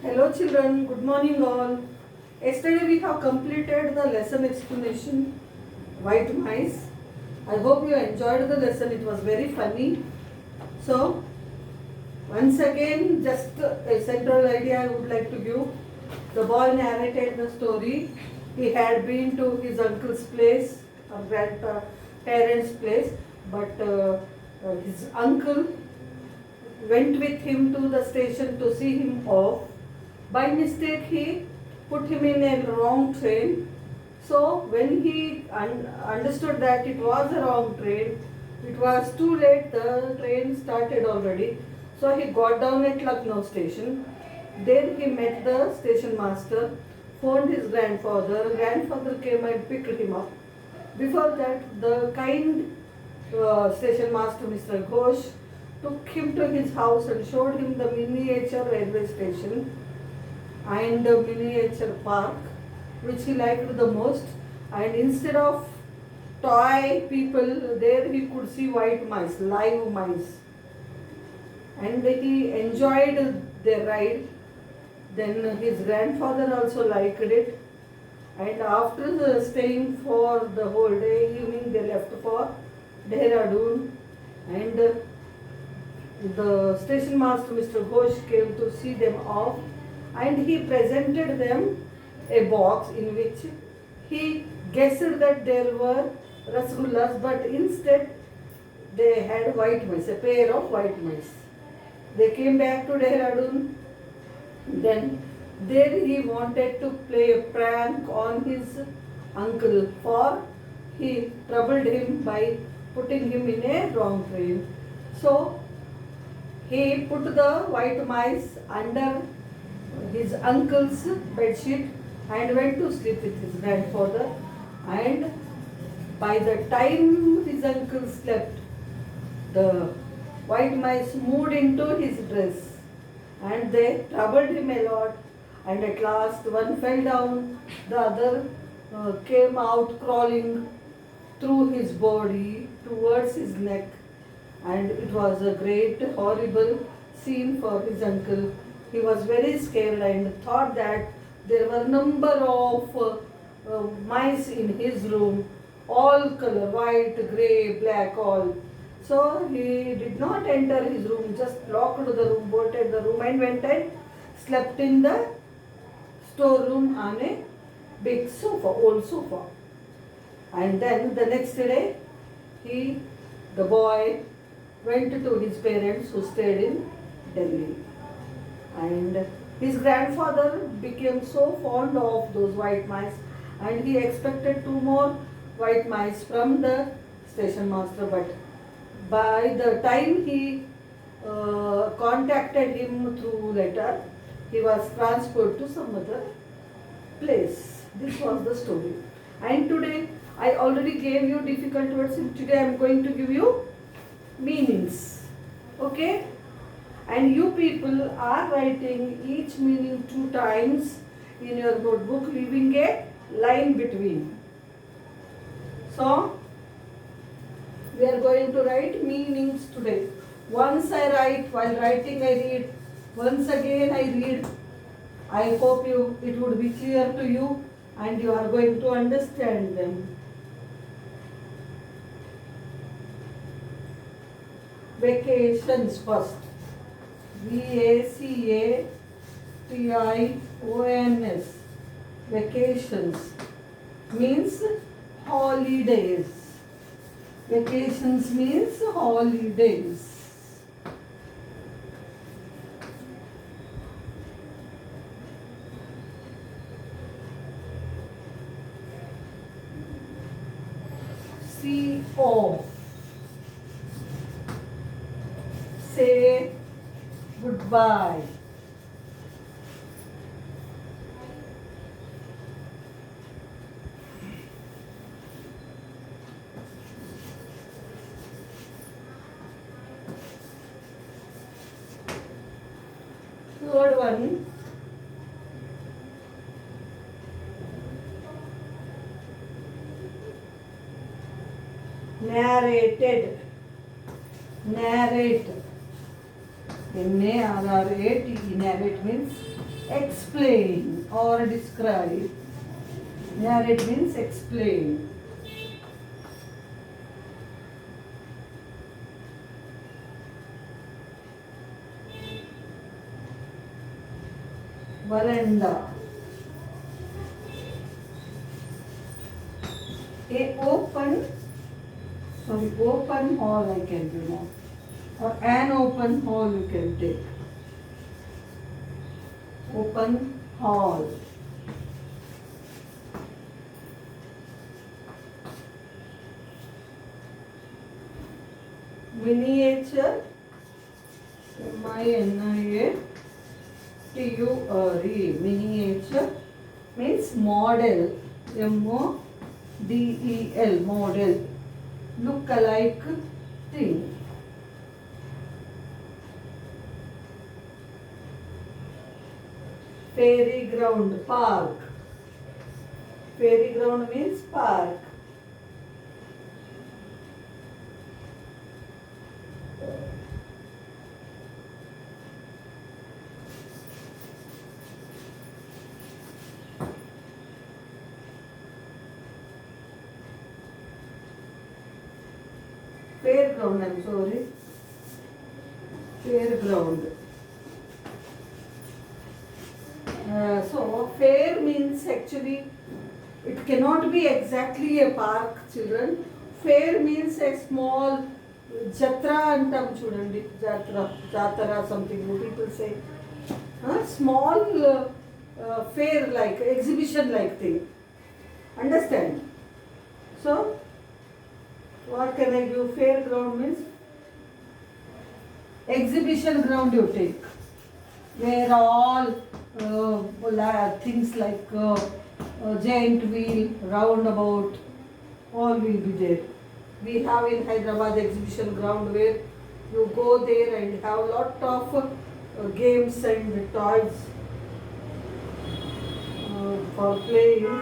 Hello children, good morning all. Yesterday we have completed the lesson explanation White Mice. I hope you enjoyed the lesson, it was very funny. So, once again, just a central idea I would like to give. The boy narrated the story. He had been to his uncle's place or grandparents' place, but his uncle went with him to the station to see him off. By mistake, he put him in a wrong train. So, when he understood that it was a wrong train, it was too late, the train started already. So, he got down at Lucknow station. There, he met the station master, phoned his grandfather. Grandfather came and picked him up. Before that, the kind station master, Mr. Ghosh, took him to his house and showed him the miniature railway station and the miniature park, which he liked the most. And instead of toy people, there he could see white mice, live mice. And he enjoyed their ride. Then his grandfather also liked it. And after staying for the whole day, evening they left for Dehradun. And the station master, Mr. Ghosh, came to see them off, and he presented them a box in which he guessed that there were rasgullas, but instead they had white mice, a pair of white mice. They came back to Dehradun. Then there he wanted to play a prank on his uncle, for he troubled him by putting him in a wrong train. So he put the white mice under his uncle's bedsheet and went to sleep with his grandfather. And by the time his uncle slept, the white mice moved into his dress and they troubled him a lot. And at last one fell down, the other came out crawling through his body towards his neck, and it was a great horrible scene for his uncle. He was very scared and thought that there were number of mice in his room, all color, white, grey, black, all. So he did not enter his room, just locked the room, bolted the room, and went and slept in the storeroom on a big sofa, old sofa. And then the next day, the boy, went to his parents who stayed in Delhi. And his grandfather became so fond of those white mice, and he expected 2 more white mice from the station master. But by the time he contacted him through letter, he was transferred to some other place. This was the story. And today I already gave you difficult words. Today I am going to give you meanings. Okay? And you people are writing each meaning 2 times in your notebook, leaving a line between. So, we are going to write meanings today. Once I write, while writing I read, once again I read. I hope it would be clear to you and you are going to understand them. Vacations first. Vacations. Vacations means holidays. Vacations means holidays. See off. Say goodbye. Third one. Narrated. Narrate. Narrate. Narrate means explain or describe. Narrate means explain. Veranda. Open hall I can do now. Or an open hall you can take. Open hall. Miniature. Miniature. Miniature means model. Model. Model. Look alike thing. Fairy ground. Park. Fairy ground means park. Fairground, I'm sorry. Fairground. So, fair means actually, it cannot be exactly a park, children. Fair means a small jatra antam chudandi. Jatara something people say. Small fair like, exhibition like thing. Understand? So, what can I do? Fairground means exhibition ground you take, where all things like giant wheel, roundabout, all will be there. We have in Hyderabad exhibition ground where you go there and have lot of games and toys for playing.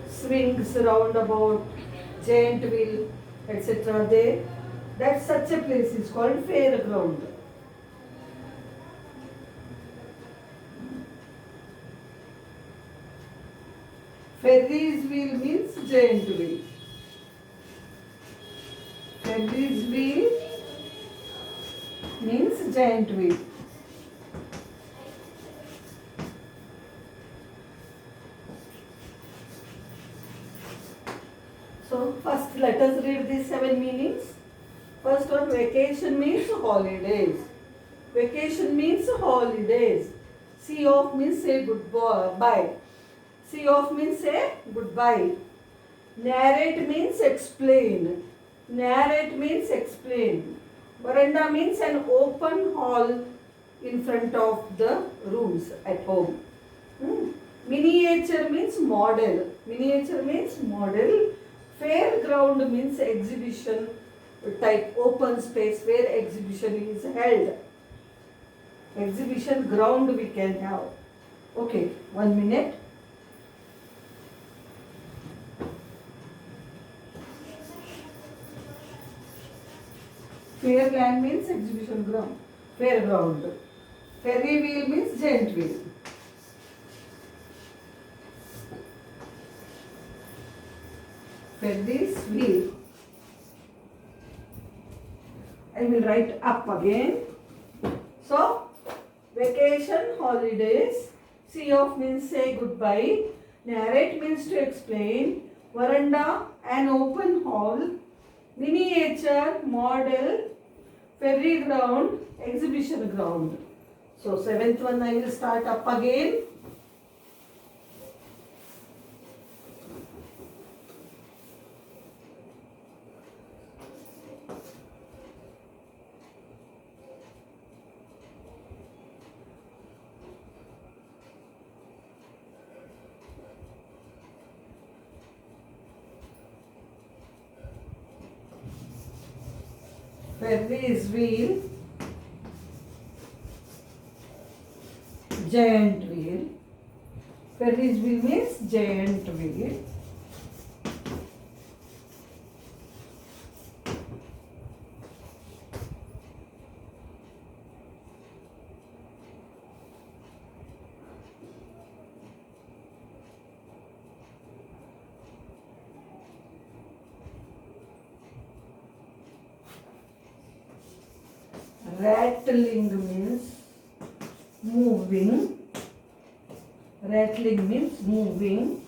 Swings, roundabout, giant wheel, etc. There, that such a place is called fairground. Ferris wheel means giant wheel. Ferris wheel means giant wheel. So first let us read these 7 meanings. First one, vacation means holidays. Vacation means holidays. See off means say goodbye. See off means say goodbye. Narrate means explain. Narrate means explain. Veranda means an open hall in front of the rooms at home. Miniature means model. Miniature means model. Fairground means exhibition type, open space where exhibition is held. Exhibition ground we can have. Okay, 1 minute. Fairland means exhibition ground. Fairground. Ferry wheel means giant wheel. Ferris wheel. I will write up again. So, vacation, holidays. See off means say goodbye. Narrate means to explain. Veranda, an open hall. Miniature, model. Ferry ground, exhibition ground. So, 7th one I will start up again. Ferris wheel, giant wheel. Ferris wheel means giant wheel. Rattling means moving. Rattling means moving.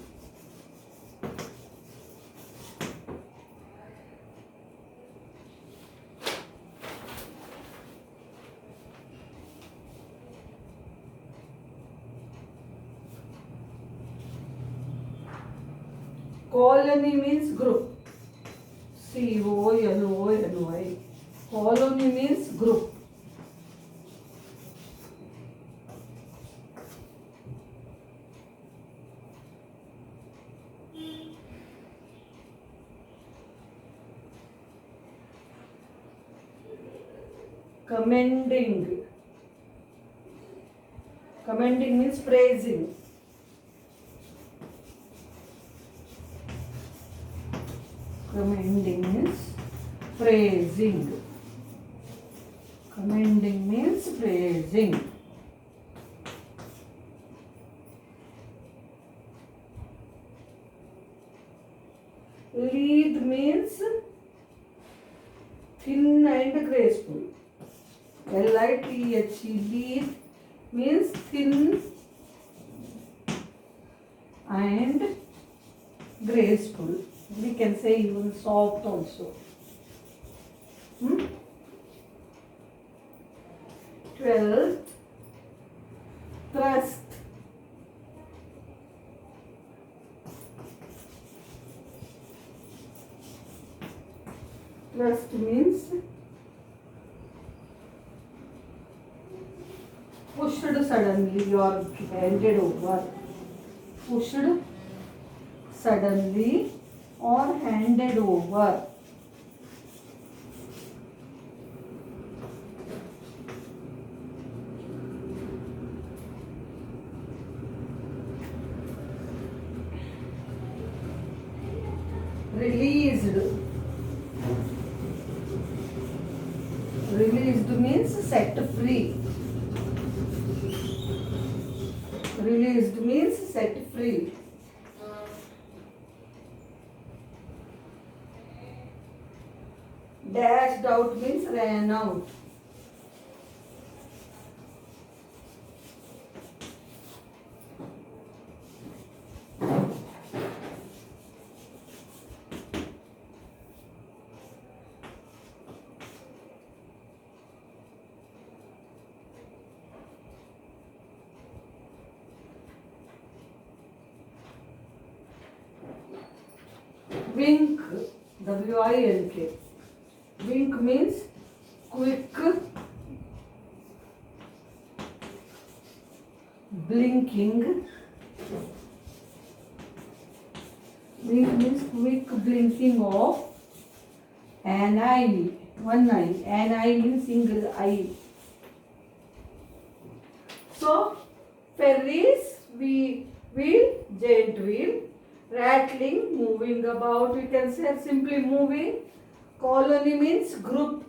Colony means group. COLONY. Colony means group. Commending. Commending means praising. Commending means praising. Commending means praising. Lithe means thin and graceful. LITHE, lithe means thin and graceful. We can say even soft also. 12. Thrust. Thrust means pushed suddenly or handed over. Pushed suddenly or handed over. Released. Released means set free. Released means set free. Dashed out means ran out. Wink, WINK. Wink means quick, blinking. Wink means quick blinking of an eye, one eye. An eye means single eye. So, Ferris, wheel, giant wheel. Rattling, moving about, we can say simply moving. Colony means group.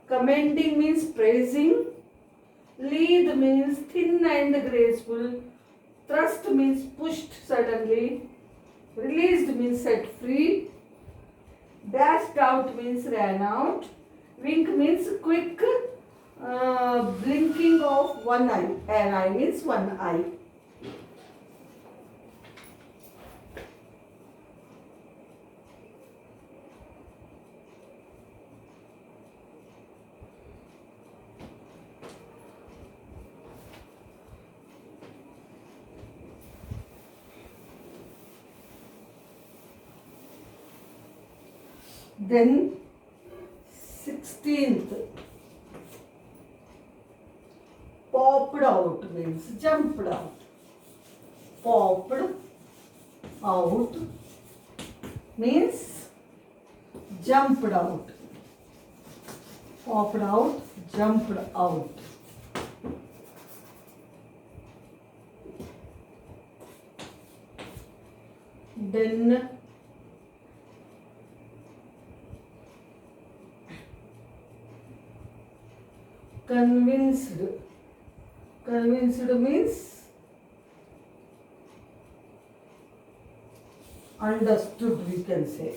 Commending means praising. Lithe means thin and graceful. Thrust means pushed suddenly. Released means set free. Dashed out means ran out. Wink means quick blinking of one eye. An eye means one eye. Then 16th, popped out means jumped out. Popped out means jumped out. Popped out, jumped out. Then convinced. Convinced means understood, we can say.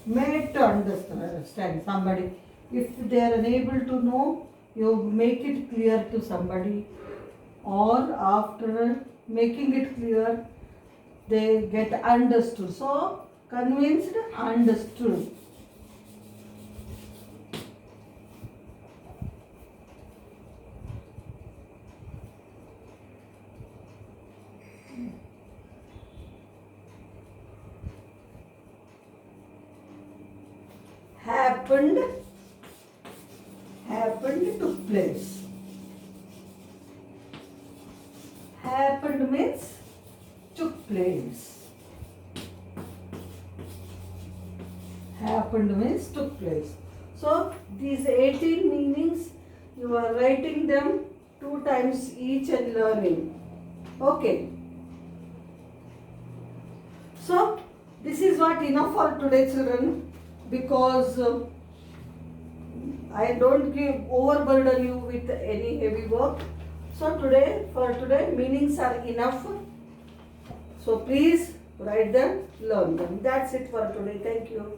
made to understand somebody. If they are unable to know, you make it clear to somebody, or after making it clear, they get understood. So, convinced, understood. Happened, took place. Happened means took place. Happened means took place. So these 18 meanings, you are writing them 2 times each and learning. Okay. So this is what enough for today, children, because I don't overburden you with any heavy work. So for today, meanings are enough. So please write them, learn them. That's it for today. Thank you.